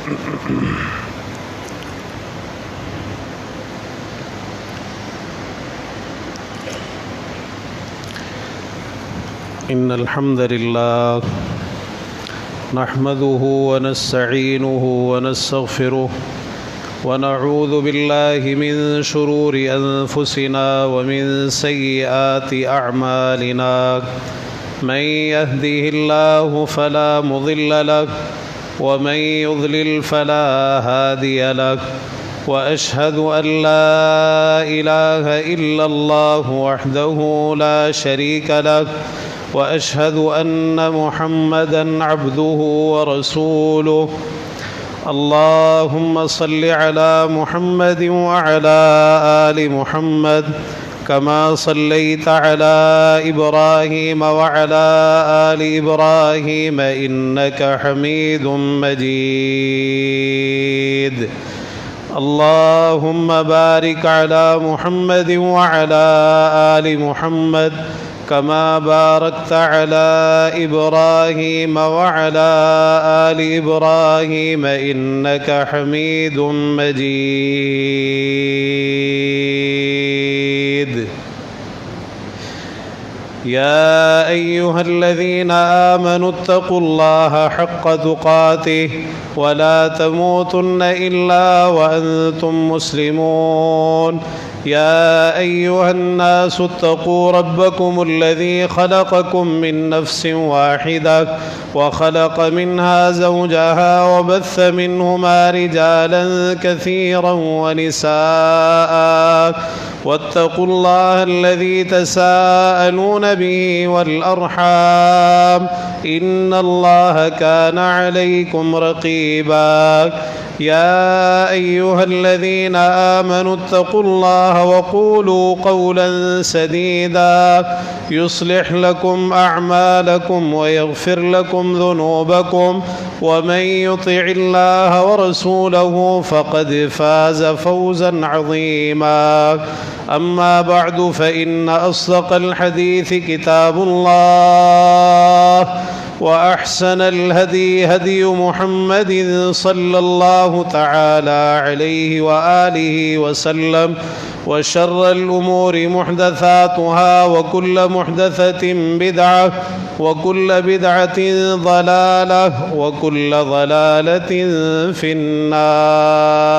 إن الحمد لله نحمده ونستعينه ونستغفره ونعوذ بالله من شرور أنفسنا ومن سيئات أعمالنا من يهده الله فلا مضل له ومن يضلل فلا هادي له وأشهد أن لا إله إلا الله وحده لا شريك له وأشهد أن محمدًا عبده ورسوله اللهم صل على محمد وعلى آل محمد كما صليت على إبراهيم وعلى آل إبراهيم إنك حميد مجيد اللهم بارك على محمد وعلى آل محمد كما باركت على إبراهيم وعلى آل إبراهيم إنك حميد مجيد يا أيها الذين آمنوا اتقوا الله حق تقاته ولا تموتن إلا وأنتم مسلمون يا أيها الناس اتقوا ربكم الذي خلقكم من نفس واحدة وخلق منها زوجها وبث منهما رجالا كثيرا ونساء واتقوا الله الذي تساءلون به والأرحام إن الله كان عليكم رقيبا يا أيها الذين آمنوا اتقوا الله وقولوا قولا سديدا يصلح لكم أعمالكم ويغفر لكم ذنوبكم ومن يطع الله ورسوله فقد فاز فوزا عظيما أما بعد فإن أصدق الحديث كتاب الله وأحسن الهدي هدي محمد صلى الله تعالى عليه وآله وسلم وشر الأمور محدثاتها وكل محدثة بدعة وكل بدعة ضلالة وكل ضلالة في النار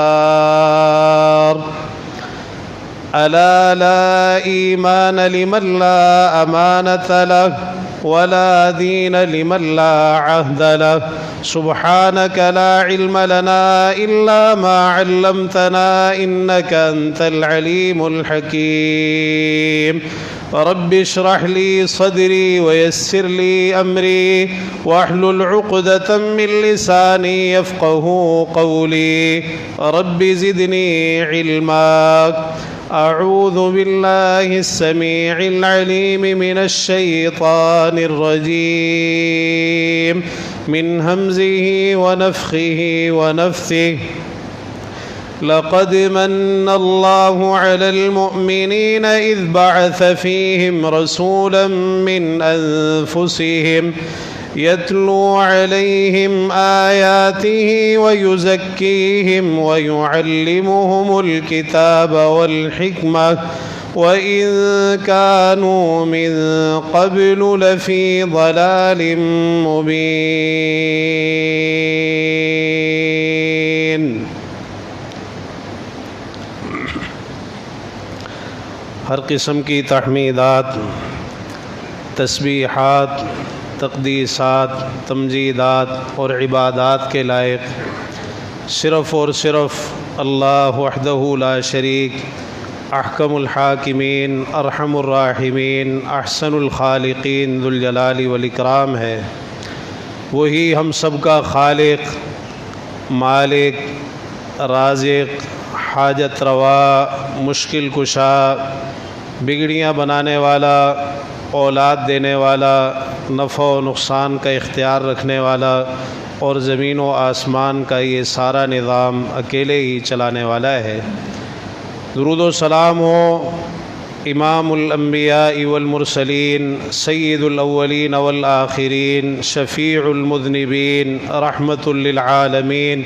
ألا لا إيمان لمن لا أمانة له ولا دين لمن لا عهد له سبحانك لا علم لنا إلا ما علمتنا إنك أنت العليم الحكيم رب اشرح لي صدري ويسر لي أمري واحلل عقدة من لساني يفقه قولي رب زدني علما أعوذ بالله السميع العليم من الشيطان الرجيم من همزه ونفخه ونفثه لقد من الله على المؤمنين إذ بعث فيهم رسولا من أنفسهم يتلو عليهم آياته ويزكيهم ويعلمهم الكتاب والحكمة وإن كانوا من قبل لفي ضلال مبين ہر قسم کی تحمیدات، تسبیحات، تقدیسات، تمجیدات اور عبادات کے لائق صرف اور صرف اللہ وحدہ لا شریک، احکم الحاکمین، ارحم الراحمین، احسن الخالقین، ذو الجلال والاکرام ہے۔ وہی ہم سب کا خالق، مالک، رازق، حاجت روا، مشکل کشا، بگڑیاں بنانے والا، اولاد دینے والا، نفع و نقصان کا اختیار رکھنے والا اور زمین و آسمان کا یہ سارا نظام اکیلے ہی چلانے والا ہے۔ درود و سلام ہو امام الانبیاء والمرسلین سید الاولین والآخرین شفیع المذنبین رحمت للعالمین،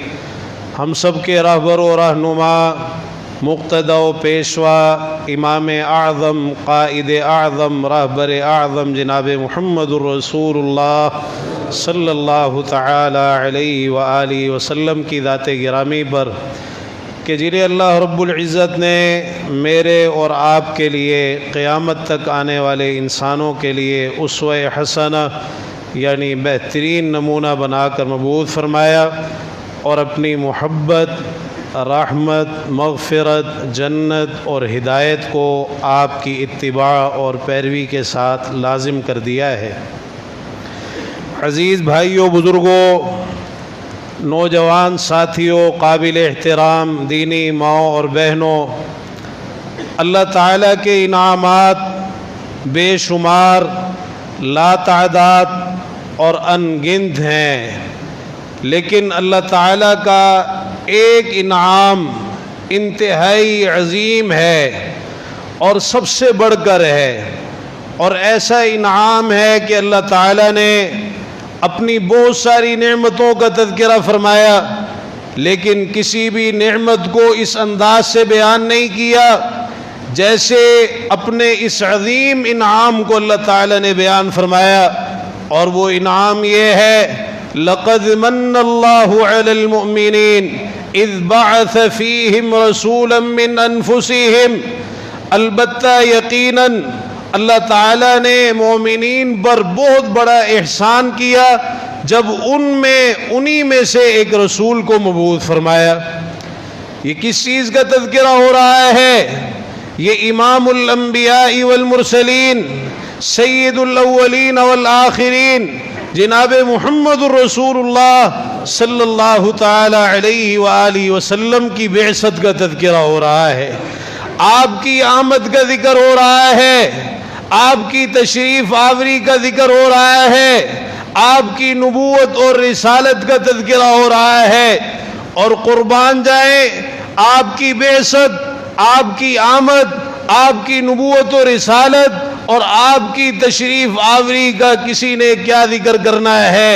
ہم سب کے رہبر و رہنما، مقتدی و پیشوا، امام اعظم، قائد اعظم، رہبر اعظم جناب محمد الرسول اللہ صلی اللہ تعالی علیہ وآلہ وسلم کی ذات گرامی پر کہ جنہیں اللہ رب العزت نے میرے اور آپ کے لیے قیامت تک آنے والے انسانوں کے لیے اسوہ حسنہ یعنی بہترین نمونہ بنا کر مبعوث فرمایا، اور اپنی محبت، رحمت، مغفرت، جنت اور ہدایت کو آپ کی اتباع اور پیروی کے ساتھ لازم کر دیا ہے۔ عزیز بھائیوں، بزرگوں، نوجوان ساتھیوں، قابل احترام دینی ماؤں اور بہنوں، اللہ تعالیٰ کے انعامات بے شمار، لا تعداد اور ان گنت ہیں، لیکن اللہ تعالیٰ کا ایک انعام انتہائی عظیم ہے اور سب سے بڑھ کر ہے، اور ایسا انعام ہے کہ اللہ تعالیٰ نے اپنی بہت ساری نعمتوں کا تذکرہ فرمایا، لیکن کسی بھی نعمت کو اس انداز سے بیان نہیں کیا جیسے اپنے اس عظیم انعام کو اللہ تعالیٰ نے بیان فرمایا، اور وہ انعام یہ ہے: لَقَدْ مَنَّ اللَّهُ عَلَى الْمُؤْمِنِينَ اِذْ بَعَثَ فِيهِمْ رَسُولًا مِّنْ أَنفُسِهِمْ، البتہ یقیناً اللہ تعالیٰ نے مومنین پر بہت بڑا احسان کیا جب انہی میں سے ایک رسول کو مبعوث فرمایا۔ یہ کس چیز کا تذکرہ ہو رہا ہے؟ یہ امام الانبیاء والمرسلین سید الاولین والآخرین جناب محمد الرسول اللہ صلی اللہ تعالی علیہ وآلہ وسلم کی بعثت کا تذکرہ ہو رہا ہے، آپ کی آمد کا ذکر ہو رہا ہے، آپ کی تشریف آوری کا ذکر ہو رہا ہے، آپ کی نبوت اور رسالت کا تذکرہ ہو رہا ہے، اور قربان جائیں آپ کی بعثت، آپ کی آمد، آپ کی نبوت و رسالت اور آپ کی تشریف آوری کا کسی نے کیا ذکر کرنا ہے؟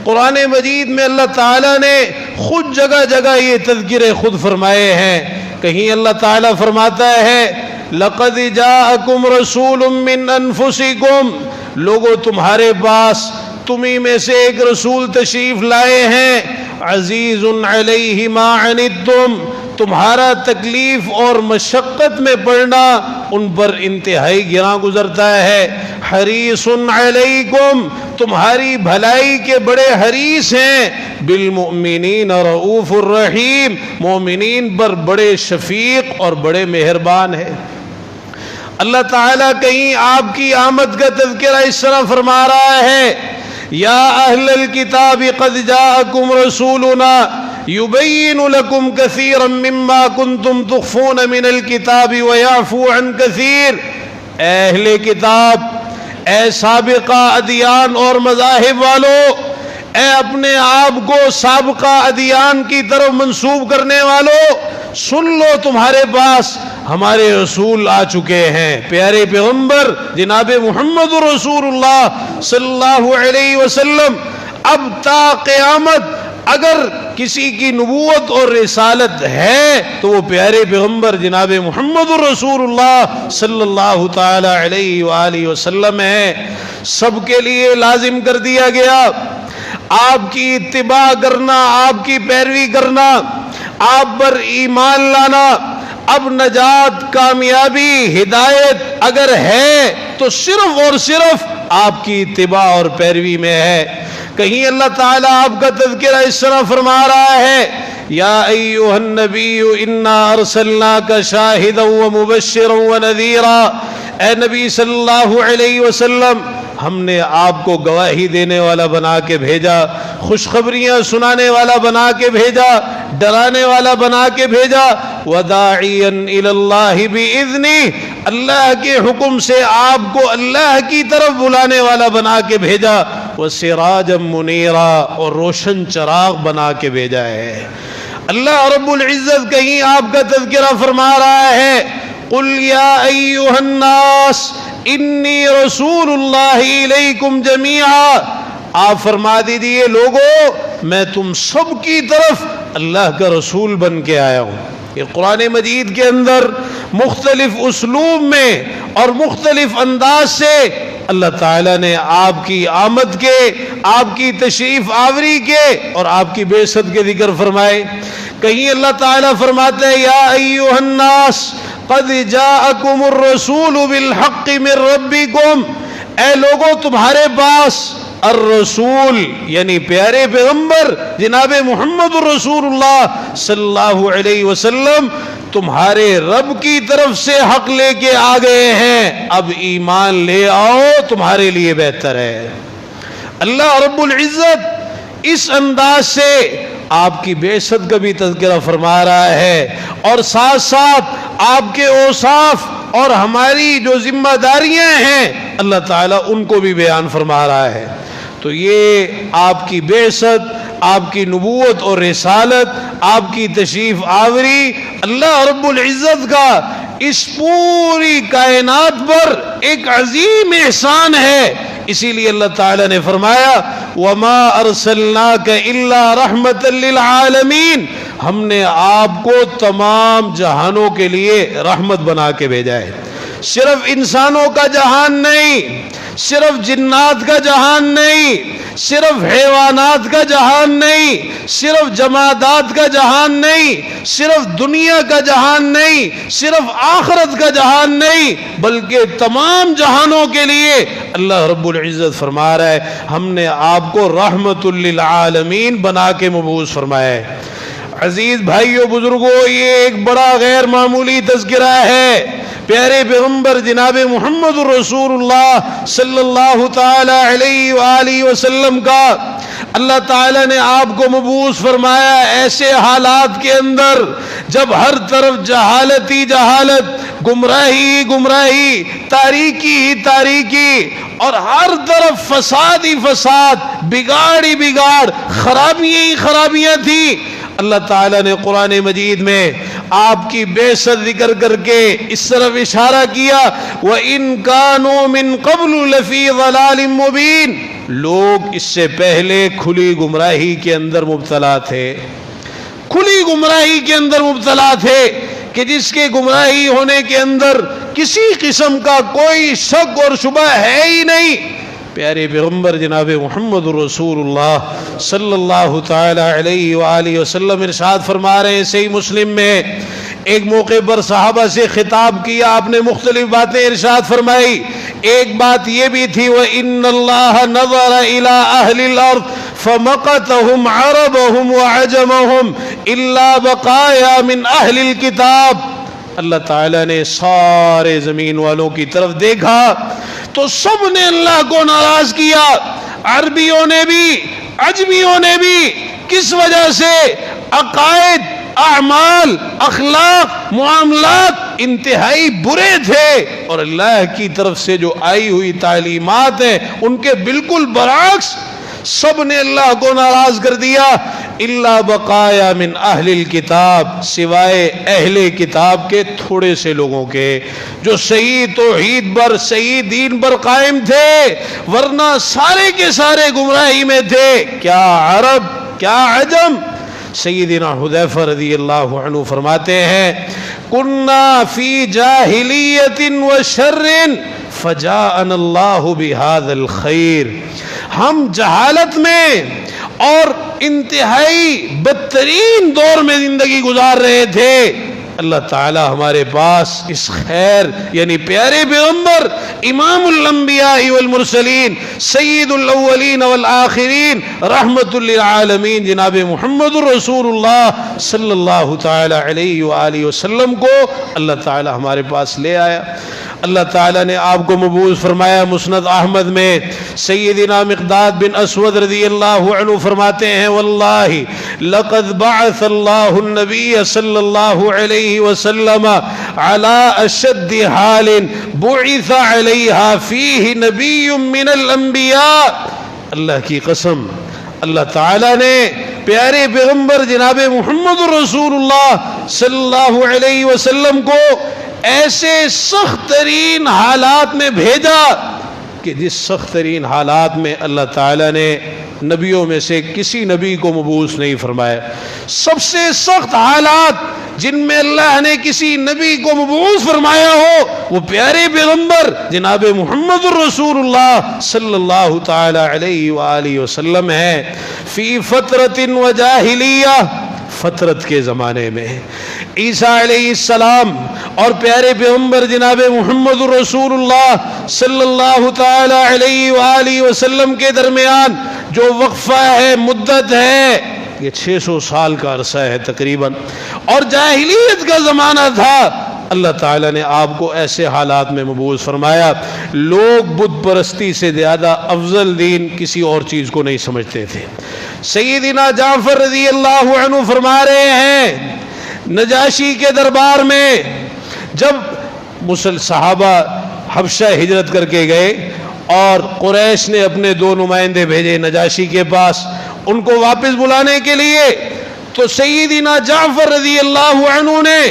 قرآن مجید میں اللہ تعالیٰ نے خود جگہ جگہ یہ تذکرے خود فرمائے ہیں۔ کہیں اللہ تعالیٰ فرماتا ہے لَقَدْ جَاءَكُمْ رَسُولٌ مِّنْ أَنفُسِكُمْ، لوگوں تمہارے پاس تمہیں میں سے ایک رسول تشریف لائے ہیں، عَزِيزٌ عَلَيْهِ مَا عَنِتُّمْ، تمہارا تکلیف اور مشقت میں پڑنا ان پر انتہائی گراں گزرتا ہے، حریصٌ علیکم، تمہاری بھلائی کے بڑے حریص ہیں، بالمؤمنین رؤوف الرحیم، مومنین پر بڑے شفیق اور بڑے مہربان ہیں۔ اللہ تعالیٰ کہیں آپ کی آمد کا تذکرہ اس طرح فرما رہا ہے: یا اہل الکتاب قد جاءکم رسولنا یبین لکم کثیرا مما کنتم تخفون من الکتاب ویعفو عن کثیر، اے اہل کتاب، اے سابقہ ادیان اور مذاہب والو، اے اپنے آپ کو سابقہ ادیان کی طرف منسوب کرنے والو، سن لو تمہارے پاس ہمارے رسول آ چکے ہیں، پیارے پیغمبر جناب محمد رسول اللہ صلی اللہ علیہ وسلم۔ اب تا قیامت اگر کسی کی نبوت اور رسالت ہے تو وہ پیارے پیغمبر جناب محمد رسول اللہ صلی اللہ تعالی علیہ وآلہ وسلم ہے۔ سب کے لیے لازم کر دیا گیا آپ کی اتباع کرنا، آپ کی پیروی کرنا، آپ پر ایمان لانا۔ اب نجات، کامیابی، ہدایت اگر ہے تو صرف اور صرف آپ کی اتباع اور پیروی میں ہے۔ کہیں اللہ تعالیٰ آپ کا تذکرہ اس طرح فرما رہا ہے: یا ایھا النبی انا ارسلناک شاہدا ومبشرا ونذیرا، اے نبی صلی اللہ علیہ وسلم، ہم نے آپ کو گواہی دینے والا بنا کے بھیجا، خوشخبریاں سنانے والا بنا کے بھیجا، ڈرانے والا بنا کے بھیجا، وداعیا الی اللہ باذنہ، اللہ کے حکم سے آپ کو اللہ کی طرف بلانے والا بنا کے بھیجا، وسراجا منیرا، اور روشن چراغ بنا کے بھیجا ہے۔ اللہ رب العزت کہیں آپ کا تذکرہ فرما رہا ہے: قل یا ایھا الناس انی رسول اللہ الیکم جمیعا، آپ فرما دیجئے لوگو میں تم سب کی طرف اللہ کا رسول بن کے آیا ہوں۔ یہ قرآن مجید کے اندر مختلف اسلوب میں اور مختلف انداز سے اللہ تعالیٰ نے آپ کی آمد کے، آپ کی تشریف آوری کے اور آپ کی بعثت کے ذکر فرمائے۔ کہیں اللہ تعالیٰ فرماتے ہیں یا ایھا الناس قد جاءکم الرسول بالحق من ربکم، اے لوگوں تمہارے پاس الرسول یعنی پیارے پیغمبر جناب محمد الرسول اللہ صلی اللہ علیہ وسلم تمہارے رب کی طرف سے حق لے کے آ گئے ہیں، اب ایمان لے آؤ تمہارے لیے بہتر ہے۔ اللہ رب العزت اس انداز سے آپ کی بعثت کا بھی تذکرہ فرما رہا ہے اور ساتھ ساتھ آپ کے اوصاف اور ہماری جو ذمہ داریاں ہیں اللہ تعالیٰ ان کو بھی بیان فرما رہا ہے۔ تو یہ آپ کی بعثت، آپ کی نبوت اور رسالت، آپ کی تشریف آوری اللہ رب العزت کا اس پوری کائنات پر ایک عظیم احسان ہے۔ اسی لیے اللہ تعالیٰ نے فرمایا وَمَا أَرْسَلْنَاكَ إِلَّا رَحْمَةً لِّلْعَالَمِينَ، ہم نے آپ کو تمام جہانوں کے لیے رحمت بنا کے بھیجا ہے۔ صرف انسانوں کا جہان نہیں، صرف جنات کا جہان نہیں، صرف حیوانات کا جہان نہیں، صرف جمادات کا جہان نہیں، صرف دنیا کا جہان نہیں، صرف آخرت کا جہان نہیں، بلکہ تمام جہانوں کے لیے اللہ رب العزت فرما رہا ہے ہم نے آپ کو رحمت للعالمین بنا کے مبعوث فرمایا ہے۔ عزیز بھائیو بزرگوں، یہ ایک بڑا غیر معمولی تذکرہ ہے پیارے پیغمبر جناب محمد رسول اللہ صلی اللہ تعالی علیہ وآلہ وسلم کا۔ اللہ تعالیٰ نے آپ کو مبعوث فرمایا ایسے حالات کے اندر جب ہر طرف جہالت ہی جہالت، گمراہی ہی گمراہی، تاریکی ہی تاریکی اور ہر طرف فساد ہی فساد، بگاڑ ہی بگاڑ، خرابیاں ہی خرابیاں تھی۔ اللہ تعالیٰ نے قرآن مجید میں آپ کی بعثت ذکر کر کے اس طرف اشارہ کیا وَإِن كَانُوا مِن قَبْلُ لَفِي ضَلَالٍ مُبِينٍ، لوگ اس سے پہلے کھلی گمراہی کے اندر مبتلا تھے، کھلی گمراہی کے اندر مبتلا تھے کہ جس کے گمراہی ہونے کے اندر کسی قسم کا کوئی شک اور شبہ ہے ہی نہیں۔ پیارے پیغمبر جناب محمد رسول اللہ صلی اللہ تعالی علیہ وآلہ وسلم ارشاد فرما رہے ہیں صحیح مسلم میں، ایک موقع پر صحابہ سے خطاب کیا، آپ نے مختلف باتیں ارشاد فرمائی۔ ایک بات یہ بھی تھی وَإِنَّ اللَّهَ نَظَرَ إِلَىٰ أَهْلِ الْأَرْضِ فَمَقَتَهُمْ عَرَبَهُمْ وَعَجَمَهُمْ إِلَّا بَقَايَا مِنْ أَهْلِ الْكِتَابِ، اللہ تعالیٰ نے سارے زمین والوں کی طرف دیکھا تو سب نے اللہ کو ناراض کیا، عربیوں نے بھی عجمیوں نے بھی۔ کس وجہ سے؟ عقائد، اعمال، اخلاق، معاملات انتہائی برے تھے اور اللہ کی طرف سے جو آئی ہوئی تعلیمات ہیں ان کے بالکل برعکس، سب نے اللہ کو ناراض کر دیا۔ الا بقایا من اہل الکتاب، سوائے اہل کتاب کے تھوڑے سے لوگوں کے جو صحیح توحید پر، صحیح دین پر قائم تھے، ورنہ سارے کے سارے گمراہی میں تھے، کیا عرب کیا عجم۔ سیدنا حذیفہ رضی اللہ عنہ فرماتے ہیں کننا فی جاہلیت وشر فجاءنا اللہ بہذا الخیر، ہم جہالت میں اور انتہائی بدترین دور میں زندگی گزار رہے تھے، اللہ تعالی ہمارے پاس اس خیر یعنی پیارے پیغمبر امام الانبیاء والمرسلین سید الاولین والآخرین رحمت للعالمین جناب محمد رسول اللہ صلی اللہ تعالی علیہ وآلہ وسلم کو اللہ تعالی ہمارے پاس لے آیا۔ اللہ تعالیٰ نے آپ کو مبعوث فرمایا۔ مسند احمد میں سیدنا مقداد بن اسود رضی اللہ عنہ فرماتے ہیں واللہ لقد بعث اللہ النبی صلی اللہ علیہ وسلم على اشد حال بعث علیہا فیہ نبی من الانبیاء، اللہ کی قسم اللہ تعالیٰ نے پیارے پیغمبر جناب محمد رسول اللہ صلی اللہ علیہ وسلم کو ایسے سخت ترین حالات میں بھیجا کہ جس سخت ترین حالات میں اللہ تعالیٰ نے نبیوں میں سے کسی نبی کو مبعوث نہیں فرمایا. سب سے سخت حالات جن میں اللہ نے کسی نبی کو مبعوث فرمایا ہو وہ پیارے پیغمبر جناب محمد الرسول اللہ صلی اللہ تعالی علیہ وآلہ وسلم ہے. فی فترۃ و جاہلیہ، فترت کے زمانے میں عیسیٰ علیہ السلام اور پیارے پیغمبر جناب محمد الرسول اللہ صلی اللہ تعالی علیہ وآلہ وسلم کے درمیان جو وقفہ ہے، مدت ہے، یہ 600 سال کا عرصہ ہے تقریباً، اور جاہلیت کا زمانہ تھا. اللہ تعالیٰ نے آپ کو ایسے حالات میں مبعوث فرمایا. لوگ بت پرستی سے زیادہ افضل دین کسی اور چیز کو نہیں سمجھتے تھے. سیدنا جعفر رضی اللہ عنہ فرما رہے ہیں نجاشی کے دربار میں جب صحابہ حبشہ ہجرت کر کے گئے اور قریش نے اپنے 2 نمائندے بھیجے نجاشی کے پاس ان کو واپس بلانے کے لیے، تو سیدنا جعفر رضی اللہ عنہ نے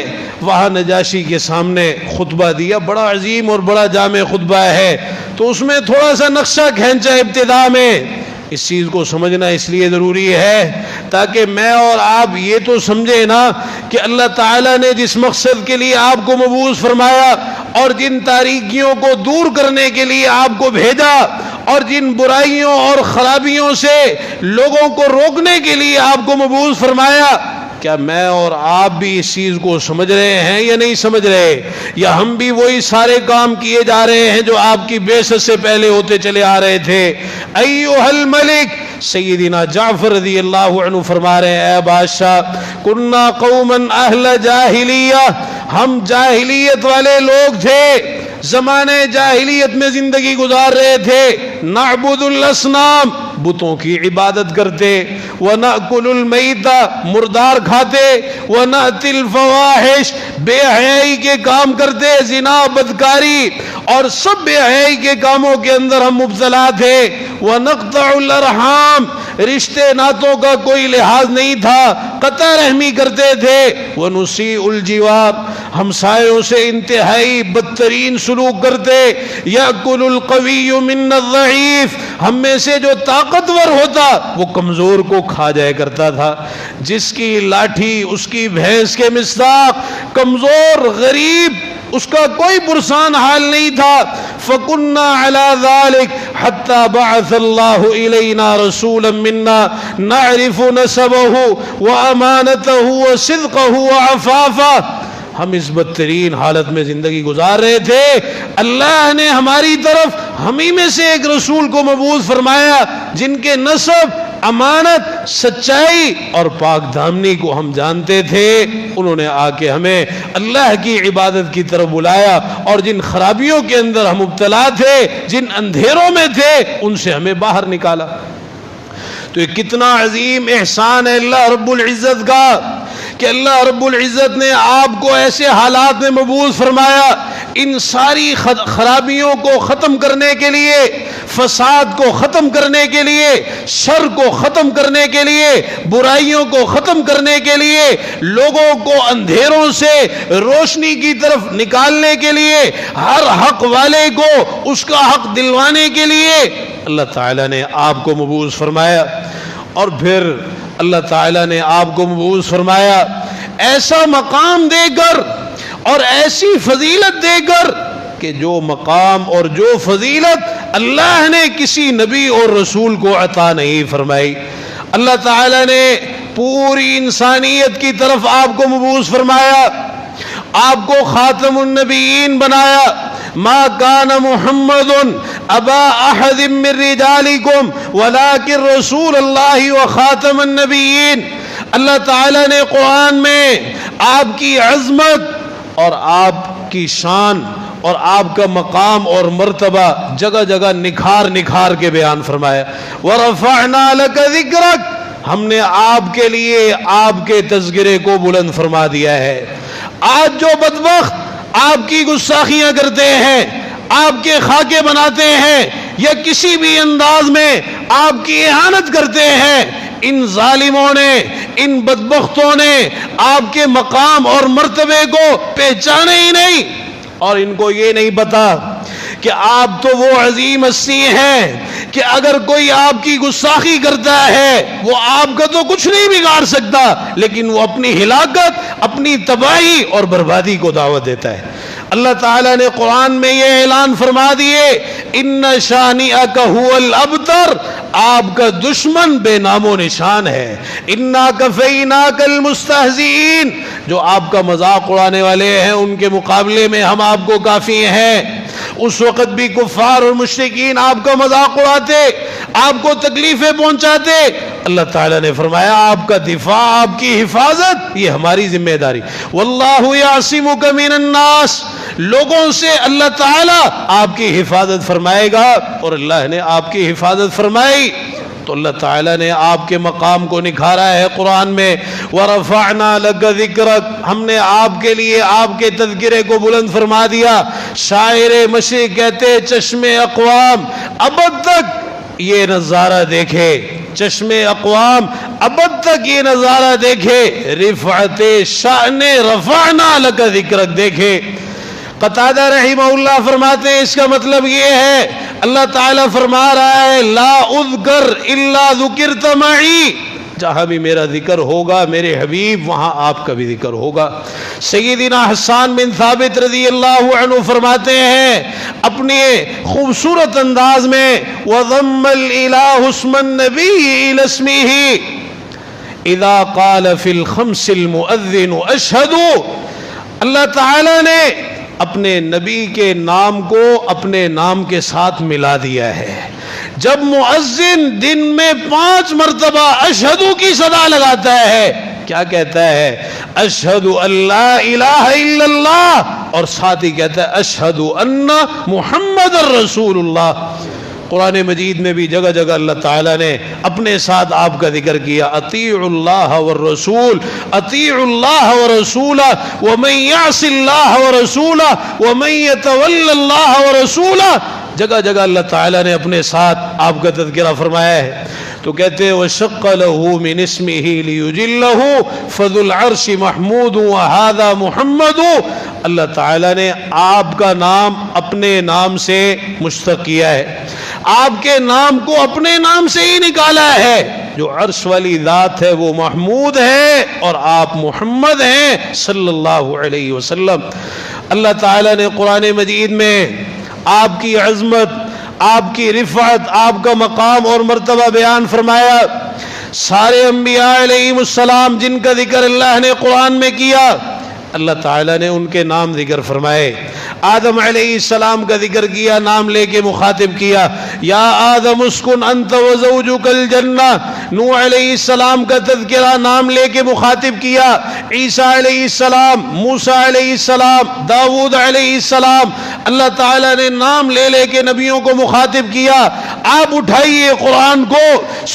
وہاں نجاشی کے سامنے خطبہ دیا. بڑا عظیم اور بڑا جامع خطبہ ہے، تو اس میں تھوڑا سا نقشہ کھینچا ابتدا میں. اس چیز کو سمجھنا اس لیے ضروری ہے تاکہ میں اور آپ یہ تو سمجھیں نا کہ اللہ تعالیٰ نے جس مقصد کے لیے آپ کو مبعوث فرمایا اور جن تاریکیوں کو دور کرنے کے لیے آپ کو بھیجا اور جن برائیوں اور خرابیوں سے لوگوں کو روکنے کے لیے آپ کو مبعوث فرمایا، کیا میں اور آپ بھی اس چیز کو سمجھ رہے ہیں یا نہیں سمجھ رہے؟ یا ہم بھی وہی سارے کام کیے جا رہے ہیں جو آپ کی بعثت سے پہلے ہوتے چلے آ رہے تھے؟ ایھا الملک، سیدنا جعفر رضی اللہ عنہ فرما رہے ہیں اے بادشاہ، کننا قوما اہل جاہلیہ، ہم جاہلیت والے لوگ تھے، زمانے جاہلیت میں زندگی گزار رہے تھے. نعبد الاسنام، بتوں کی عبادت کرتے، وَنَأْكُلُ الْمَيْتَ، مردار کھاتے، وَنَأْتِي الْفَوَاحِشِ، بے حیائی کے کام کرتے، زنا، بدکاری اور سب بے حیائی کے کاموں کے اندر ہم مبتلا تھے. وَنَقْطَعُ الْأَرْحَامِ، رشتے ناتوں کا کوئی لحاظ نہیں تھا، قطع رحمی کرتے تھے. وَنُسِيءُ الْجِوَارِ، ہمسایوں سے انتہائی بدترین سلوک کرتے. یأکل القوی منا الضعیف، ہم میں سے جو طاقتور ہوتا وہ کمزور کو کھا جایا کرتا تھا. جس کی لاٹھی اس کی بھینس کے مصداق، کمزور غریب اس کا کوئی پرسان حال نہیں تھا. فَكُنَّا عَلَى ذَلِكَ حَتَّى بَعَثَ اللَّهُ إِلَيْنَا رَسُولًا مِنَّا نَعْرِفُ نَسَبَهُ وَأَمَانَتَهُ وَصِدْقَهُ وَعَفَافَهُ. ہم اس بدترین حالت میں زندگی گزار رہے تھے، اللہ نے ہماری طرف ہمیں میں سے ایک رسول کو مبعوث فرمایا جن کے نسب، امانت، سچائی اور پاک دامنی کو ہم جانتے تھے. انہوں نے آ کے ہمیں اللہ کی عبادت کی طرف بلایا اور جن خرابیوں کے اندر ہم مبتلا تھے، جن اندھیروں میں تھے، ان سے ہمیں باہر نکالا. تو یہ کتنا عظیم احسان ہے اللہ رب العزت کا کہ اللہ رب العزت نے آپ کو ایسے حالات میں مبعوث فرمایا ان ساری خرابیوں کو ختم کرنے کے لیے، فساد کو ختم کرنے کے لیے، شر کو ختم کرنے کے لیے، برائیوں کو ختم کرنے کے لیے، لوگوں کو اندھیروں سے روشنی کی طرف نکالنے کے لیے، ہر حق والے کو اس کا حق دلوانے کے لیے اللہ تعالیٰ نے آپ کو مبعوث فرمایا. اور پھر اللہ تعالیٰ نے آپ کو مبعوث فرمایا ایسا مقام دے کر اور ایسی فضیلت دے کر کہ جو مقام اور جو فضیلت اللہ نے کسی نبی اور رسول کو عطا نہیں فرمائی. اللہ تعالیٰ نے پوری انسانیت کی طرف آپ کو مبعوث فرمایا، آپ کو خاتم النبیین بنایا. ما کان محمد ابا احد من رجالکم ولکن رسول اللہ وخاتم النبیین. اللہ تعالیٰ نے قرآن میں آپ کی عظمت اور آپ کی شان اور آپ کا مقام اور مرتبہ جگہ جگہ نکھار کے بیان فرمایا. وَرَفَعْنَا لَكَ ذِكْرَكَ، ہم نے آپ کے لیے آپ کے تذکرے کو بلند فرما دیا ہے. آج جو بدبخت آپ کی گستاخیاں کرتے ہیں، آپ کے خاکے بناتے ہیں یا کسی بھی انداز میں آپ کی اہانت کرتے ہیں، ان ظالموں نے، ان بدبختوں نے آپ کے مقام اور مرتبے کو پہچانے ہی نہیں. اور ان کو یہ نہیں پتا کہ آپ تو وہ عظیم ہستی ہیں کہ اگر کوئی آپ کی گستاخی کرتا ہے وہ آپ کا تو کچھ نہیں بگاڑ سکتا، لیکن وہ اپنی ہلاکت، اپنی تباہی اور بربادی کو دعوت دیتا ہے۔ اللہ تعالیٰ نے قرآن میں یہ اعلان فرما دیے، ان شانئک ھو الابتر، آپ کا دشمن بے نام و نشان ہے، انا کفیناک المستہزئین، جو آپ کا مذاق اڑانے والے ہیں ان کے مقابلے میں ہم آپ کو کافی ہیں۔ اس وقت بھی کفار اور مشرکین آپ کا مذاق اڑاتے، آپ کو تکلیفیں پہنچاتے، اللہ تعالیٰ نے فرمایا آپ کا دفاع، آپ کی حفاظت یہ ہماری ذمہ داری۔ واللہ یعصمک من الناس، لوگوں سے اللہ تعالیٰ آپ کی حفاظت فرمائے گا، اور اللہ نے آپ کی حفاظت فرمائی تو اللہ تعالیٰ نے آپ کے مقام کو نکھارا ہے قرآن میں، وَرَفَعْنَا لَكَ ذِكْرَكَ، ہم نے آپ کے لیے آپ کے تذکرے کو بلند فرما دیا۔ شاعر مشرق کہتے چشم اقوام ابد تک یہ نظارہ دیکھے، چشم اقوام ابد تک یہ نظارہ دیکھے، رفعت شأن رفعنا لک ذکرک دیکھے۔ قتادہ رحمہ اللہ فرماتے ہیں اس کا مطلب یہ ہے، اللہ تعالیٰ فرما رہا ہے لا اذکر الا ذکرت معی، جہاں بھی میرا ذکر ہوگا میرے حبیب وہاں آپ کا بھی ذکر ہوگا۔ سیدنا حسان بن ثابت رضی اللہ عنہ فرماتے ہیں اپنے خوبصورت انداز میں، وَضَمَّ الْإِلَٰهُ اسْمَ النَّبِيِّ إِلَى اسْمِهِ اِذَا قَالَ فِي الْخَمْسِ الْمُؤَذِّنُ أَشْهَدُ، اللہ تعالیٰ نے اپنے نبی کے نام کو اپنے نام کے ساتھ ملا دیا ہے۔ جب مؤذن دن میں 5 مرتبہ اشہدو کی صدا لگاتا ہے، کیا کہتا ہے؟ اشہد ان لا الہ الا اللہ، اور ساتھ ہی کہتا ہے اشہد ان محمد رسول اللہ۔ قرآن مجید میں بھی جگہ جگہ اللہ تعالیٰ نے اپنے ساتھ آپ کا ذکر کیا، اطیعوا اللہ والرسول، اطیعوا اللہ ورسولہ، ومن یعص اللہ ورسولہ ومن یتول اللہ ورسولہ، جگہ جگہ اللہ تعالیٰ نے اپنے ساتھ آپ کا تذکرہ فرمایا ہے۔ تو کہتے ہیں وَشَقَّ لَهُ مِنْ اسْمِهِ لِيُجِلَّهُ فَذُو الْعَرْشِ مَحْمُودٌ وَهَذَا مُحَمَّدٌ، اللہ تعالیٰ نے آپ کا نام اپنے نام سے مشتق کیا ہے، آپ کے نام کو اپنے نام سے ہی نکالا ہے۔ جو عرش والی ذات ہے وہ محمود ہے اور آپ محمد ہیں صلی اللہ علیہ وسلم۔ اللہ تعالیٰ نے قرآن مجید میں آپ کی عظمت، آپ کی رفعت، آپ کا مقام اور مرتبہ بیان فرمایا۔ سارے انبیاء علیہم السلام جن کا ذکر اللہ نے قرآن میں کیا، اللہ تعالیٰ نے ان کے نام ذکر فرمائے۔ آدم علیہ السلام کا ذکر کیا، نام لے کے مخاطب کیا، یا آدم اسکن انت وزوجک الجنہ۔ نوح علیہ السلام کا تذکرہ نام لے کے مخاطب کیا، عیسیٰ علیہ السلام، موسیٰ علیہ السلام، داؤد علیہ السلام، اللہ تعالیٰ نے نام لے لے کے نبیوں کو مخاطب کیا۔ آپ اٹھائیے قرآن کو،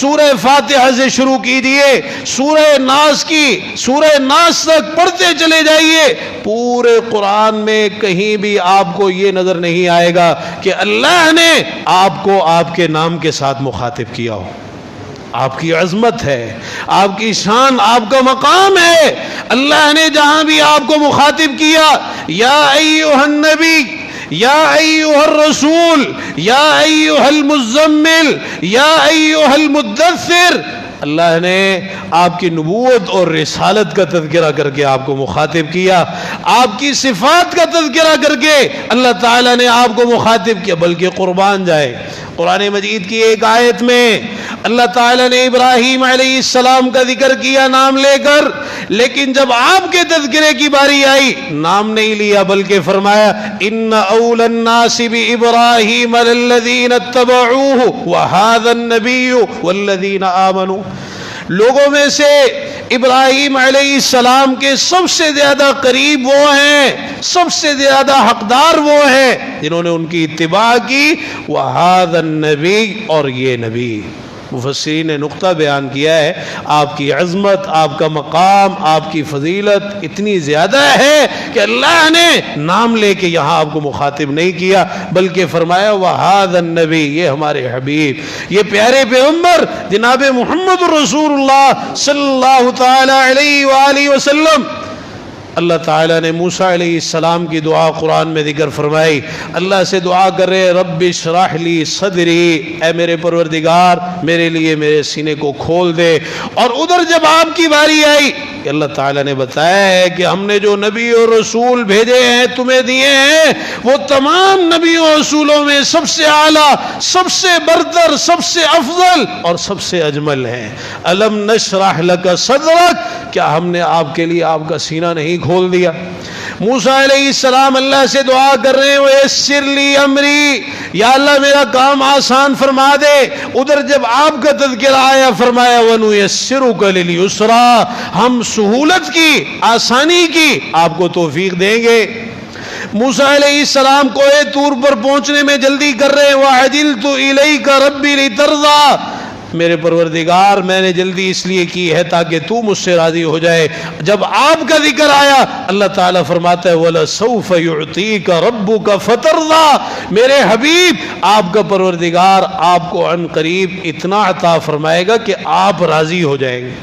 سورہ فاتحہ سے شروع کیجئے، سورہ ناس کی، سورہ ناس تک پڑھتے چلے جائیے، پورے قرآن میں کہیں بھی آپ کو یہ نظر نہیں آئے گا کہ اللہ نے آپ کو آپ کے نام کے ساتھ مخاطب کیا ہو۔ آپ کی عظمت ہے، آپ کی شان، آپ کا مقام ہے، اللہ نے جہاں بھی آپ کو مخاطب کیا، یا ایھا النبی، یا ایھا الرسول، یا ایھا المزمل، یا ایھا المدثر، اللہ نے آپ کی نبوت اور رسالت کا تذکرہ کر کے آپ کو مخاطب کیا، آپ کی صفات کا تذکرہ کر کے اللہ تعالیٰ نے آپ کو مخاطب کیا، بلکہ قربان جائے۔ قرآن مجید کی ایک آیت میں اللہ تعالیٰ نے ابراہیم علیہ السلام کا ذکر کیا نام لے کر، لیکن جب آپ کے تذکرے کی باری آئی نام نہیں لیا، بلکہ فرمایا ان اول الناس بابراہیم للذین اتبعوہ وہذا النبی والذین آمنوا، لوگوں میں سے ابراہیم علیہ السلام کے سب سے زیادہ قریب وہ ہیں، سب سے زیادہ حقدار وہ ہیں جنہوں نے ان کی اتباع کی، وَهَذَا النَّبِيُّ، اور یہ نبی۔ مفسرین نے نقطہ بیان کیا ہے، آپ کی عظمت، آپ کا مقام، آپ کی فضیلت اتنی زیادہ ہے کہ اللہ نے نام لے کے یہاں آپ کو مخاطب نہیں کیا، بلکہ فرمایا وَهَذَا النَّبِيُّ، یہ ہمارے حبیب، یہ پیارے پیغمبر جناب محمد رسول اللہ صلی اللہ تعالی علیہ وآلہ وسلم۔ اللہ تعالیٰ نے موسیٰ علیہ السلام کی دعا قرآن میں ذکر فرمائی. اللہ سے دعا کر رہے رب اشرح لی صدری، اے میرے پروردگار میرے لیے میرے سینے کو کھول دے. اور ادھر جب آپ کی باری آئی کہ اللہ تعالیٰ نے بتایا ہے کہ ہم نے جو نبی اور رسول بھیجے ہیں تمہیں دیے ہیں وہ تمام نبیوں اور رسولوں میں سب سے اعلیٰ، سب سے برتر، سب سے افضل اور سب سے اجمل ہیں. الم نشرح لک صدرک، کیا ہم نے آپ کے لیے آپ کا سینہ نہیں کھول دیا؟ موسیٰ علیہ السلام اللہ سے دعا کر رہے ہیں وَيَسِّرْ لِي أَمْرِي، یا اللہ میرا کام آسان فرما دے. ادھر جب آپ کا تذکرہ آیا فرمایا وَنُيَسِّرُكَ لِلْيُسْرَى، ہم سہولت کی، آسانی کی آپ کو توفیق دیں گے. موسیٰ علیہ السلام کوہ طور پر پہنچنے میں جلدی کر رہے ہیں وَعَجِلْتُ إِلَيْكَ رَبِّ لِتَرْضَى، میرے پروردگار میں نے جلدی اس لیے کی ہے تاکہ تو مجھ سے راضی ہو جائے. جب آپ کا ذکر آیا اللہ تعالیٰ فرماتا ہے وَلَسَوْفَ يُعْطِيكَ رَبُّكَ فَتَرْضَى، میرے حبیب آپ کا پروردگار آپ کو عن قریب اتنا عطا فرمائے گا کہ آپ راضی ہو جائیں گے.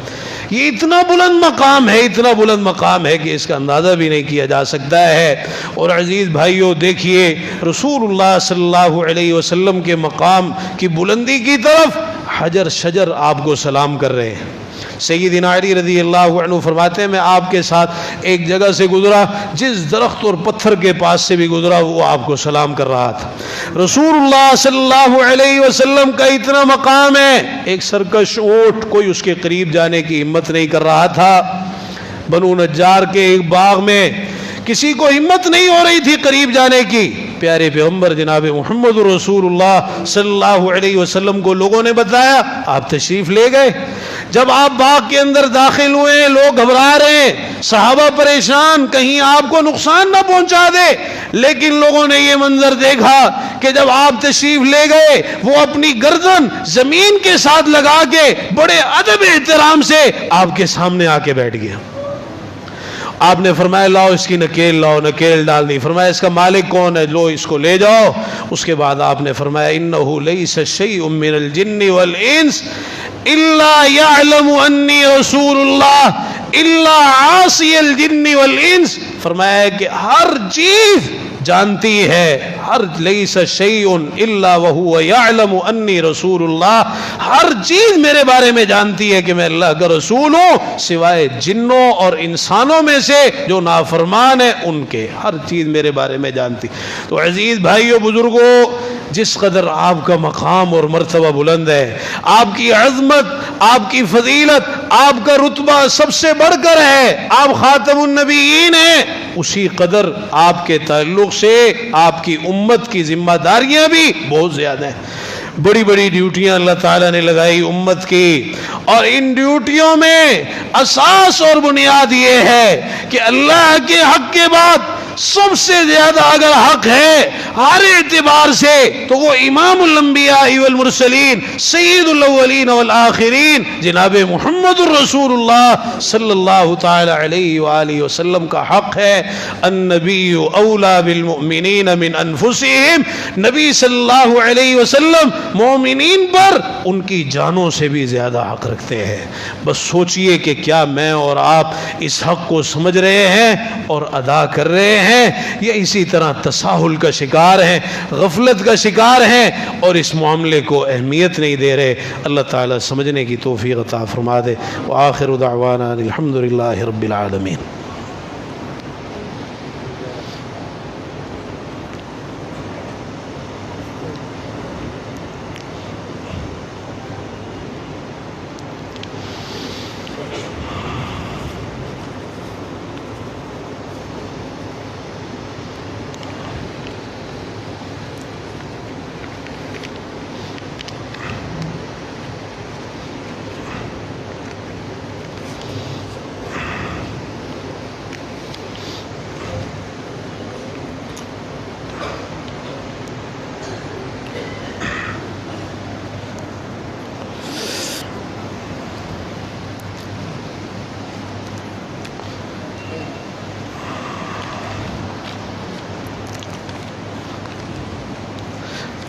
یہ اتنا بلند مقام ہے، اتنا بلند مقام ہے کہ اس کا اندازہ بھی نہیں کیا جا سکتا ہے. اور عزیز بھائیوں دیکھیے رسول اللہ صلی اللہ علیہ وسلم کے مقام کی بلندی کی طرف حجر شجر آپ کو سلام کر رہے ہیں. سیدنا علی رضی اللہ عنہ فرماتے ہیں میں آپ کے ساتھ ایک جگہ سے گزرا، جس درخت اور پتھر کے پاس سے بھی گزرا وہ آپ کو سلام کر رہا تھا. رسول اللہ صلی اللہ علیہ وسلم کا اتنا مقام ہے، ایک سرکش اونٹ کوئی اس کے قریب جانے کی ہمت نہیں کر رہا تھا. بنو نجار کے ایک باغ میں کسی کو ہمت نہیں ہو رہی تھی قریب جانے کی. پیارے پیغمبر جناب محمد رسول اللہ صلی اللہ علیہ وسلم کو لوگوں نے بتایا، آپ تشریف لے گئے. جب آپ باغ کے اندر داخل ہوئے لوگ گھبرا رہے ہیں، صحابہ پریشان کہیں آپ کو نقصان نہ پہنچا دے. لیکن لوگوں نے یہ منظر دیکھا کہ جب آپ تشریف لے گئے وہ اپنی گردن زمین کے ساتھ لگا کے بڑے ادب احترام سے آپ کے سامنے آ کے بیٹھ گیا. آپ نے فرمایا لاؤ اس کی نکیل لاؤ، نکیل ڈال دی. فرمایا اس کا مالک کون ہے؟ لو اس کو لے جاؤ. اس کے بعد آپ نے فرمایا انہ لیس شیء من الجن والانس الا يعلم انی رسول اللہ الا عاصی الجن والانس. فرمایا کہ ہر چیز جانتی ہے، ہر لیس شیء الا وهو يعلم انی رسول اللہ، ہر چیز میرے بارے میں جانتی ہے کہ میں اللہ کا رسول ہوں سوائے جنوں اور انسانوں میں سے جو نافرمان ہیں ان کے، ہر چیز میرے بارے میں جانتی. تو عزیز بھائیو بزرگوں، جس قدر آپ کا مقام اور مرتبہ بلند ہے، آپ کی عظمت، آپ کی فضیلت، آپ کا رتبہ سب سے بڑھ کر ہے، آپ خاتم النبیین ہیں، اسی قدر آپ کے تعلق سے آپ کی امت کی ذمہ داریاں بھی بہت زیادہ ہیں. بڑی بڑی ڈیوٹیاں اللہ تعالیٰ نے لگائی امت کی، اور ان ڈیوٹیوں میں اساس اور بنیاد یہ ہے کہ اللہ کے حق کے بعد سب سے زیادہ اگر حق ہے ہر اعتبار سے تو وہ امام الانبیاء والمرسلین سید الاولین والآخرین جناب محمد الرسول اللہ صلی اللہ تعالی علیہ وآلہ وسلم کا حق ہے. النبی اولا بالمؤمنین من انفسہم، نبی صلی اللہ علیہ وسلم مومنین پر ان کی جانوں سے بھی زیادہ حق رکھتے ہیں. بس سوچئے کہ کیا میں اور آپ اس حق کو سمجھ رہے ہیں اور ادا کر رہے ہیں، یا اسی طرح تساہل کا شکار ہیں، غفلت کا شکار ہیں اور اس معاملے کو اہمیت نہیں دے رہے. اللہ تعالیٰ سمجھنے کی توفیق عطا فرما دے. وآخر دعوانا الحمدللہ رب العالمین.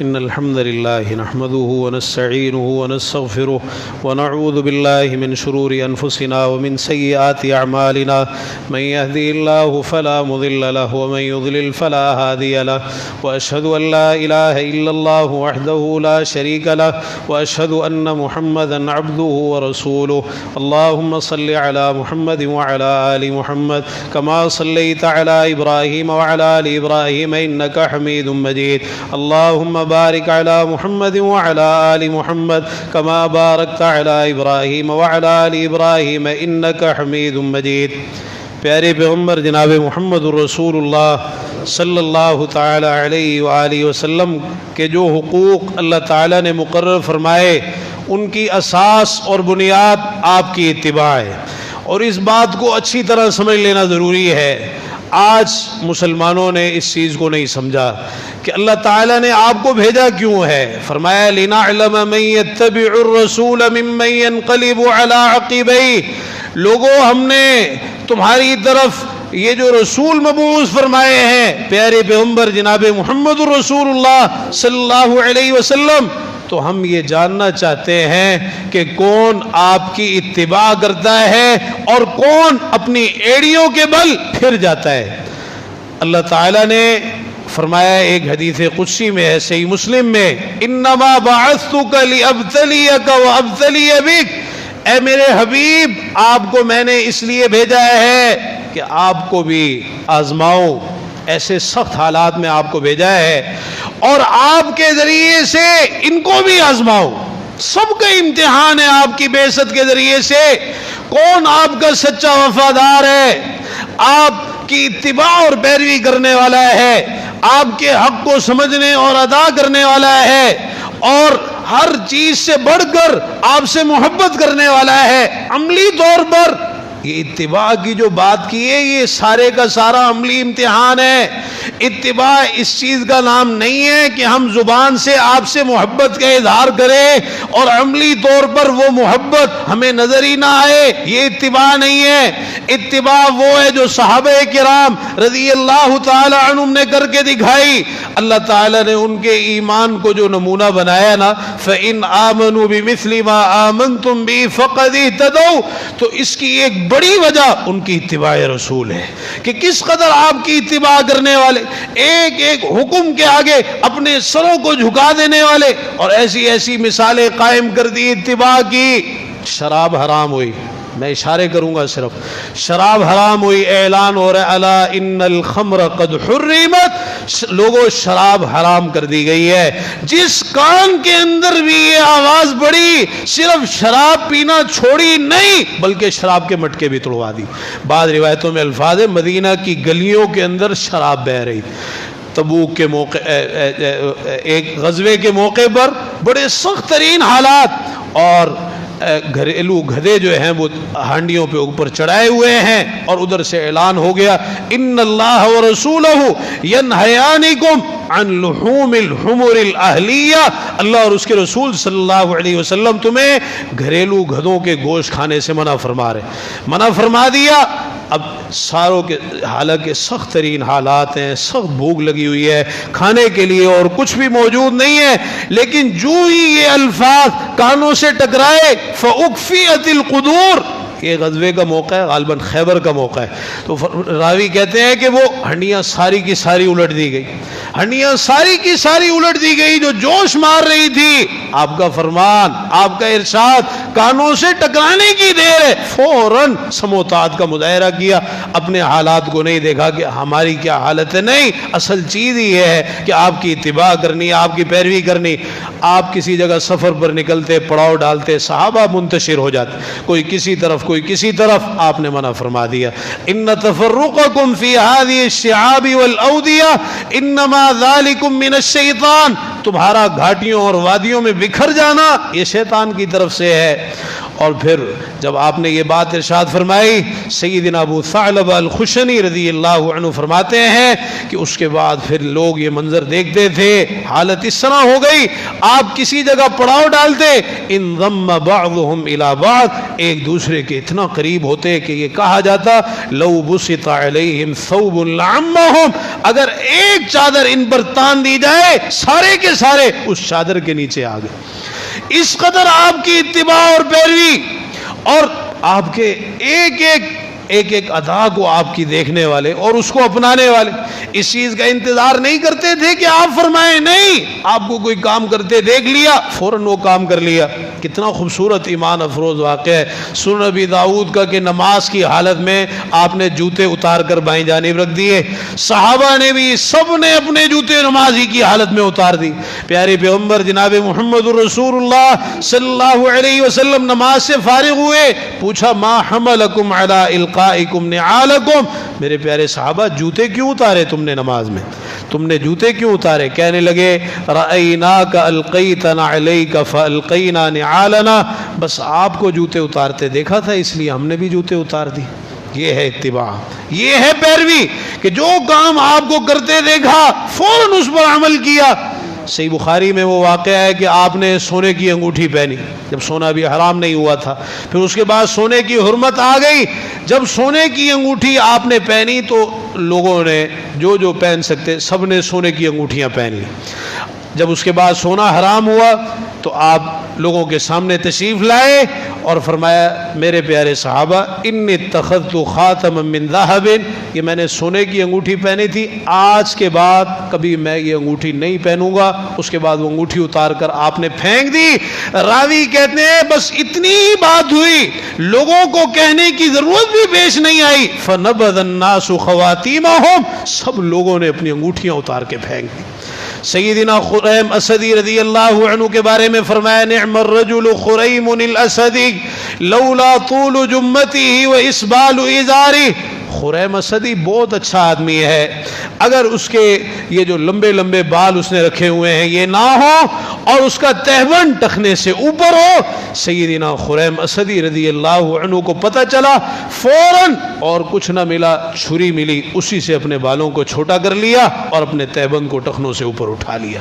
إن الحمد لله نحمده ونستعينه ونستغفره ونعوذ بالله من شرور أنفسنا ومن سيئات أعمالنا من يهدي الله فلا مضل له ومن يضلل فلا هادي له وأشهد أن لا إله إلا الله وحده لا شريك له وأشهد أن محمدا عبده ورسوله اللهم صل على محمد وعلى آل محمد كما صليت على إبراهيم وعلى آل إبراهيم إنك حميد مجيد اللهم بارك على محمد وعلى آل محمد كما باركت على إبراهيم وعلى آل إبراهيم إنك حميد مجيد۔ پیارے پیغمبر جناب محمد الرسول اللہ صلی اللہ تعالی علیہ وآلہ وسلم کے جو حقوق اللہ تعالی نے مقرر فرمائے ان کی اساس اور بنیاد آپ کی اتباع ہے، اور اس بات کو اچھی طرح سمجھ لینا ضروری ہے۔ آج مسلمانوں نے اس چیز کو نہیں سمجھا کہ اللہ تعالیٰ نے آپ کو بھیجا کیوں ہے۔ فرمایا لِنَعْلَمَ مَن يَتَّبِعُ الرَّسُولَ مِمَّن يَنقَلِبُ عَلَىٰ عَقِبَيْهِ، لوگوں ہم نے تمہاری طرف یہ جو رسول مبعوث فرمائے ہیں پیارے پیغمبر جناب محمد الرسول اللہ صلی اللہ علیہ وسلم، تو ہم یہ جاننا چاہتے ہیں کہ کون آپ کی اتباع کرتا ہے اور کون اپنی ایڑیوں کے بل پھر جاتا ہے۔ اللہ تعالیٰ نے فرمایا ایک حدیث قدسی میں ہے صحیح مسلم میں، انما بعثتک لابتلیک وابتلی بک، اے میرے حبیب آپ کو میں نے اس لیے بھیجا ہے کہ آپ کو بھی آزماؤں، ایسے سخت حالات میں آپ کو بھیجا ہے اور آپ کے ذریعے سے ان کو بھی آزماؤ۔ سب کا امتحان ہے آپ کی بعثت کے ذریعے سے، کون آپ کا سچا وفادار ہے، آپ کی اتباع اور پیروی کرنے والا ہے، آپ کے حق کو سمجھنے اور ادا کرنے والا ہے، اور ہر چیز سے بڑھ کر آپ سے محبت کرنے والا ہے۔ عملی طور پر یہ اتباع کی جو بات کی ہے یہ سارے کا سارا عملی امتحان ہے۔ اتباع اس چیز کا نام نہیں ہے کہ ہم زبان سے آپ سے محبت کا اظہار کریں اور عملی طور پر وہ محبت ہمیں نظر ہی نہ آئے، یہ اتباع نہیں ہے۔ اتباع وہ ہے جو صحابہ کرام رضی اللہ تعالی عنہم نے کر کے دکھائی۔ اللہ تعالیٰ نے ان کے ایمان کو جو نمونہ بنایا نا، فَإِنْ آمَنُوا بِمِثْلِ مَا آمَنْتُمْ بِهِ فَقَدِ اهْتَدَوْا، تو اس کی ایک بڑی وجہ ان کی اتباع رسول ہے کہ کس قدر آپ کی اتباع کرنے والے، ایک ایک حکم کے آگے اپنے سروں کو جھکا دینے والے، اور ایسی ایسی مثالیں قائم کر دی اتباع کی۔ شراب حرام ہوئی، میں اشارے کروں گا صرف، شراب حرام ہوئی، اعلان ہو رہا ہے الا ان الخمر قد حرمت، لوگوں شراب حرام کر دی گئی ہے۔ جس کان کے اندر بھی یہ آواز بڑی، صرف شراب پینا چھوڑی نہیں بلکہ شراب کے مٹکے بھی توڑوا دی۔ بعض روایتوں میں الفاظ ہے مدینہ کی گلیوں کے اندر شراب بہہ رہی۔ تبوک کے موقع، ایک غزوے کے موقع پر بڑے سخت ترین حالات، اور گھریلو گدھے جو ہیں وہ ہانڈیوں پہ اوپر چڑھائے ہوئے ہیں، اور ادھر سے اعلان ہو گیا ان اللہ ورسولہ ینہیانکم عن لحوم الحمر الاہلیہ، اللہ اور اس کے رسول صلی اللہ علیہ وسلم تمہیں گھریلو گدھوں کے گوشت کھانے سے منع فرما رہے، منع فرما دیا۔ اب ساروں کے حالانکہ سخت ترین حالات ہیں، سخت بھوک لگی ہوئی ہے کھانے کے لیے اور کچھ بھی موجود نہیں ہے، لیکن جو ہی یہ الفاظ کانوں سے ٹکرائے فَأُكْفِئَتِ الْقُدُورِ، یہ غزوے کا موقع ہے، غالباً خیبر کا موقع ہے، تو راوی کہتے ہیں کہ وہ ہنڈیاں ساری کی ساری الٹ دی گئی، ہنڈیاں ساری کی ساری الٹ دی گئی جو جوش مار رہی تھی۔ آپ کا فرمان، آپ کا ارشاد کانوں سے ٹکرانے کی دیر ہے، فوراً سموتات کا مظاہرہ کیا، اپنے حالات کو نہیں دیکھا کہ ہماری کیا حالت ہے، نہیں، اصل چیز یہ ہے کہ آپ کی اتباع کرنی، آپ کی پیروی کرنی۔ آپ کسی جگہ سفر پر نکلتے، پڑاؤ ڈالتے، صحابہ منتشر ہو جاتے، کوئی کسی طرف کوئی کسی طرف، آپ نے منع فرما دیا ان تفرقکم فی هذه الشعاب والاودیہ انما ذالکم من الشیطان، تمہارا گھاٹیوں اور وادیوں میں بکھر جانا یہ شیطان کی طرف سے ہے۔ اور پھر جب آپ نے یہ بات ارشاد فرمائی، سیدنا ابو ثعلبہ الخشنی رضی اللہ عنہ فرماتے ہیں کہ اس کے بعد پھر لوگ یہ منظر دیکھتے تھے، حالت اس طرح ہو گئی آپ کسی جگہ پڑاؤ ڈالتے، انضم بعضهم الى بعض، ایک دوسرے کے اتنا قریب ہوتے کہ یہ کہا جاتا لو بسط علیہم ثوب لعمهم، اگر ایک چادر ان پر تان دی جائے سارے کے سارے اس چادر کے نیچے آ گئے۔ اس قدر آپ کی اتباع اور پیروی اور آپ کے ایک ایک ادا کو آپ کی دیکھنے والے اور اس کو اپنانے والے اس چیز کا انتظار نہیں کرتے تھے کہ آپ فرمائیں، نہیں، آپ کو کوئی کام کرتے دیکھ لیا فوراً وہ کام کر لیا۔ کتنا خوبصورت ایمان افروز واقعہ ہے سنن ابی داؤد کا کہ نماز کی حالت میں آپ نے جوتے اتار کر بائیں جانب رکھ دیے، صحابہ نے بھی سب نے اپنے جوتے نمازی کی حالت میں اتار دی۔ پیارے پیغمبر جناب محمد رسول اللہ صلی اللہ علیہ وسلم نماز سے فارغ ہوئے، پوچھا ما حملکم علی القائکم نعالکم، میرے پیارے صحابہ جوتے کیوں اتارے تم نے نماز میں، تم نے جوتے کیوں اتارے؟ کہنے لگے رأیناک القیت نعلیک فالقینا نعالنا، بس آپ کو جوتے اتارتے دیکھا تھا اس لیے ہم نے بھی جوتے اتار دی۔ یہ ہے اتباع، یہ ہے پیروی کہ جو کام آپ کو کرتے دیکھا فوراً اس پر عمل کیا۔ صحیح بخاری میں وہ واقعہ ہے کہ آپ نے سونے کی انگوٹھی پہنی جب سونا بھی حرام نہیں ہوا تھا، پھر اس کے بعد سونے کی حرمت آ گئی، جب سونے کی انگوٹھی آپ نے پہنی تو لوگوں نے جو پہن سکتے سب نے سونے کی انگوٹھیاں پہن لی۔ جب اس کے بعد سونا حرام ہوا تو آپ لوگوں کے سامنے تشریف لائے اور فرمایا میرے پیارے صحابہ انی اتخذت خاتما من ذہب، یہ میں نے سونے کی انگوٹھی پہنی تھی، آج کے بعد کبھی میں یہ انگوٹھی نہیں پہنوں گا۔ اس کے بعد وہ انگوٹھی اتار کر آپ نے پھینک دی۔ راوی کہتے ہیں بس اتنی ہی بات ہوئی، لوگوں کو کہنے کی ضرورت بھی پیش نہیں آئی، فنبذ الناس خواتیمہم، سب لوگوں نے اپنی انگوٹھیاں اتار کے پھینک دی۔ سیدنا خریم اسدی رضی اللہ عنہ کے بارے میں فرمایا نعم الرجل خریم الاسدی لولا طول جمته واسبال ازاری، خریم اسدی بہت اچھا آدمی ہے، اگر اس کے یہ جو لمبے لمبے بال اس نے رکھے ہوئے ہیں یہ نہ ہو اور اس کا تہبند ٹخنے سے اوپر ہو۔ سیدنا خریم اسدی رضی اللہ عنہ کو پتہ چلا، فوراً اور کچھ نہ ملا، چھری ملی، اسی سے اپنے بالوں کو چھوٹا کر لیا اور اپنے تہبند کو ٹخنوں سے اوپر اٹھا لیا۔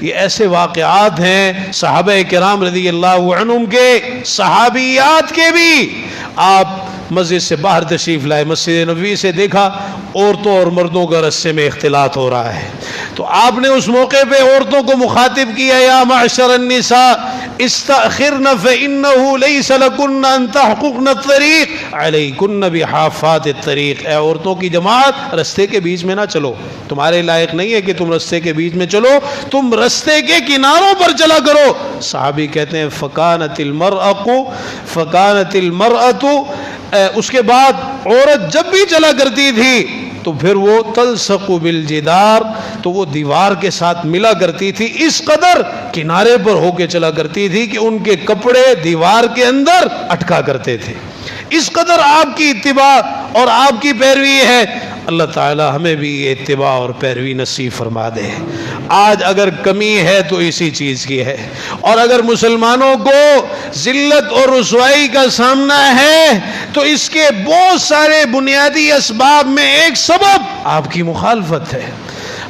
یہ ایسے واقعات ہیں صحابہ کرام رضی اللہ عنہم کے، صحابیات کے بھی۔ آپ مسجد سے باہر تشریف لائے، مسجد نبوی سے دیکھا عورتوں اور مردوں کا رستے میں اختلاط ہو رہا ہے، تو آپ نے اس موقع پہ عورتوں کو مخاطب کیا یا معشر النساء استأخرن فإنه ليس لكن ان تحققن الطريق عليكن بحافات الطريق، اے عورتوں کی جماعت رستے کے بیچ میں نہ چلو، تمہارے لائق نہیں ہے کہ تم رستے کے بیچ میں چلو، تم رستے کے کناروں پر چلا کرو۔ صحابی کہتے ہیں فکانت المرأة، اس کے بعد عورت جب بھی چلا کرتی تھی تو پھر وہ تلصق بالجدار، تو وہ دیوار کے ساتھ ملا کرتی تھی، اس قدر کنارے پر ہو کے چلا کرتی تھی کہ ان کے کپڑے دیوار کے اندر اٹکا کرتے تھے۔ اس قدر آپ کی اتباع اور آپ کی پیروی ہے۔ اللہ تعالی ہمیں بھی یہ اتباع اور پیروی نصیب فرما دے۔ آج اگر کمی ہے تو اسی چیز کی ہے، اور اگر مسلمانوں کو ذلت اور رسوائی کا سامنا ہے تو اس کے بہت سارے بنیادی اسباب میں ایک سبب آپ کی مخالفت ہے۔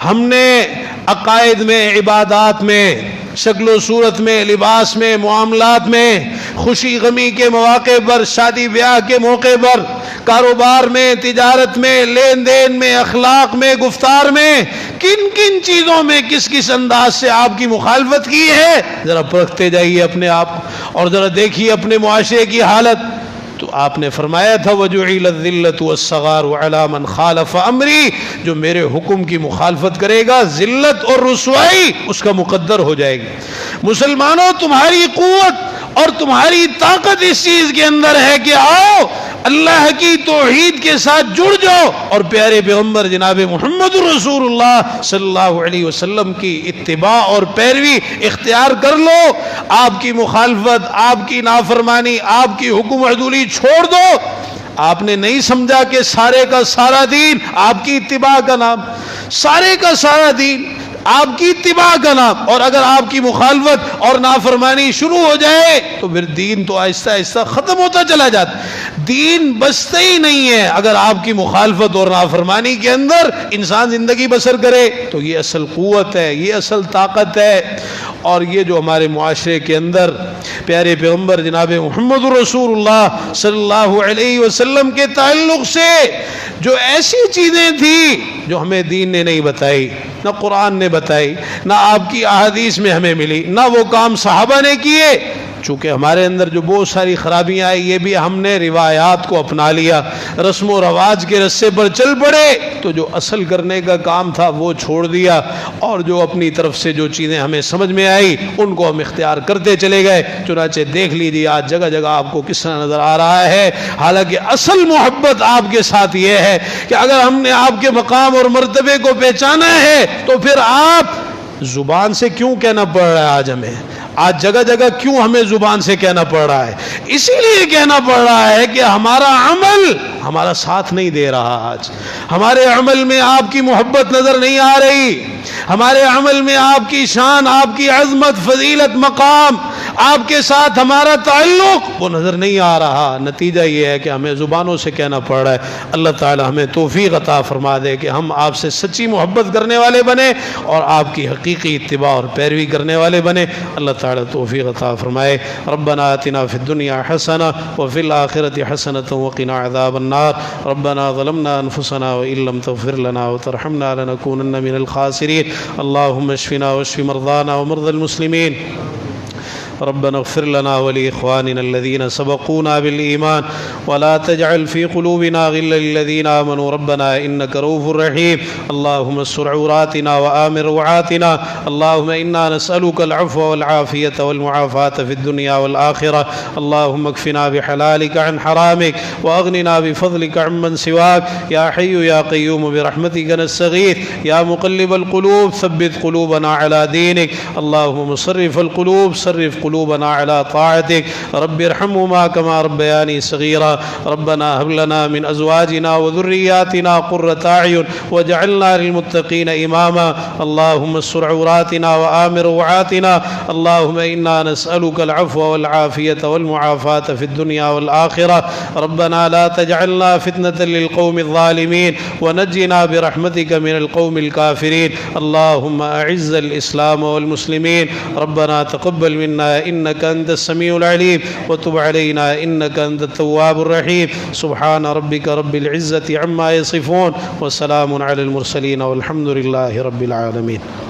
ہم نے عقائد میں، عبادات میں، شکل و صورت میں، لباس میں، معاملات میں، خوشی غمی کے مواقع پر، شادی بیاہ کے موقع پر، کاروبار میں، تجارت میں، لین دین میں، اخلاق میں، گفتار میں، کن کن چیزوں میں کس کس انداز سے آپ کی مخالفت کی ہے، ذرا پرکھتے جائیے اپنے آپ اور ذرا دیکھیے اپنے معاشرے کی حالت۔ تو آپ نے فرمایا تھا وَجُعِلَ الذِّلَّةُ وَالصَّغَارُ عَلَى مَنْ خَالَفَ أَمْرِي، جو میرے حکم کی مخالفت کرے گا ذلت اور رسوائی اس کا مقدر ہو جائے گی۔ مسلمانوں تمہاری قوت اور تمہاری طاقت اس چیز کے اندر ہے کہ آؤ اللہ کی توحید کے ساتھ جڑ جاؤ اور پیارے پیغمبر جناب محمد رسول اللہ صلی اللہ علیہ وسلم کی اتباع اور پیروی اختیار کر لو۔ آپ کی مخالفت، آپ کی نافرمانی، آپ کی حکم عدولی چھوڑ دو۔ آپ نے نہیں سمجھا کہ سارے کا سارا دین آپ کی اتباع کا نام، سارے کا سارا دین آپ کی اتباع کا نام، اور اگر آپ کی مخالفت اور نافرمانی شروع ہو جائے تو پھر دین تو آہستہ آہستہ ختم ہوتا چلا جاتا، دین بچتا ہی نہیں ہے۔ اگر آپ کی مخالفت اور نافرمانی کے اندر انسان زندگی بسر کرے تو یہ اصل قوت ہے، یہ اصل طاقت ہے۔ اور یہ جو ہمارے معاشرے کے اندر پیارے پیغمبر جناب محمد رسول اللہ صلی اللہ علیہ وسلم کے تعلق سے جو ایسی چیزیں تھیں جو ہمیں دین نے نہیں بتائی، نہ قرآن نے بتائی، نہ آپ کی احادیث میں ہمیں ملی، نہ وہ کام صحابہ نے کیے، چونکہ ہمارے اندر جو بہت ساری خرابیاں آئی، یہ بھی ہم نے روایات کو اپنا لیا، رسم و رواج کے رستے پر چل پڑے، تو جو اصل کرنے کا کام تھا وہ چھوڑ دیا، اور جو اپنی طرف سے جو چیزیں ہمیں سمجھ میں آئی ان کو ہم اختیار کرتے چلے گئے۔ چنانچہ دیکھ لیجیے آج جگہ جگہ آپ کو کس طرح نظر آ رہا ہے، حالانکہ اصل محبت آپ کے ساتھ یہ ہے کہ اگر ہم نے آپ کے مقام اور مرتبے کو پہچانا ہے تو پھر آپ زبان سے کیوں کہنا پڑ رہا ہے آج ہمیں، آج جگہ جگہ کیوں ہمیں زبان سے کہنا پڑ رہا ہے؟ اسی لیے کہنا پڑ رہا ہے کہ ہمارا عمل ہمارا ساتھ نہیں دے رہا، آج ہمارے عمل میں آپ کی محبت نظر نہیں آ رہی، ہمارے عمل میں آپ کی شان، آپ کی عظمت، فضیلت، مقام، آپ کے ساتھ ہمارا تعلق وہ نظر نہیں آ رہا۔ نتیجہ یہ ہے کہ ہمیں زبانوں سے کہنا پڑ رہا ہے۔ اللہ تعالی ہمیں توفیق عطا فرما دے کہ ہم آپ سے سچی محبت کرنے والے بنے اور آپ کی حقیقی اتباع اور پیروی کرنے والے بنے۔ اللہ تعالی توفیق عطا فرمائے۔ ربنا آتنا فی الدنیا حسنہ وفی الآخرۃ حسنۃ وقنا عذاب النار۔ ربنا ظلمنا انفسنا وإن لم تغفر لنا وترحمنا لنكونن من الخاسرین۔ اللهم اشفنا واشف مرضانا ومرضى المسلمين۔ ربنا اغفر لنا ولإخواننا الذين سبقونا بالإيمان ولا تجعل في قلوبنا غلا للذين آمنوا ربنا إنك رؤوف رحيم. اللهم استر عوراتنا وآمن روعاتنا. اللهم إنا نسألك العفو والعافية والمعافاة في الدنيا والآخرة. اللهم اكفنا بحلالك عن حرامك وأغننا بفضلك عمن سواك. يا حي يا قيوم برحمتك نستغيث. يا مقلب القلوب ثبت قلوبنا على دينك. اللهم مصرف القلوب صرف قلوبنا على طاعتك. رب ارحمهما كما ربياني صغيرا. ربنا هب لنا من أزواجنا وذرياتنا قرة أعين واجعلنا للمتقين إماما. اللهم استر عوراتنا وآمن روعاتنا. اللهم إنا نسألك العفو والعافية والمعافاة في الدنيا والآخرة. ربنا لا تجعلنا فتنة للقوم الظالمين ونجنا برحمتك من القوم الكافرين. اللهم أعز الإسلام والمسلمين. ربنا تقبل منا إنك أنت السميع العليم وتب علينا إنك أنت التواب الرحيم. سبحان ربك رب العزة عما يصفون وسلام على المرسلين والحمد لله رب العالمين.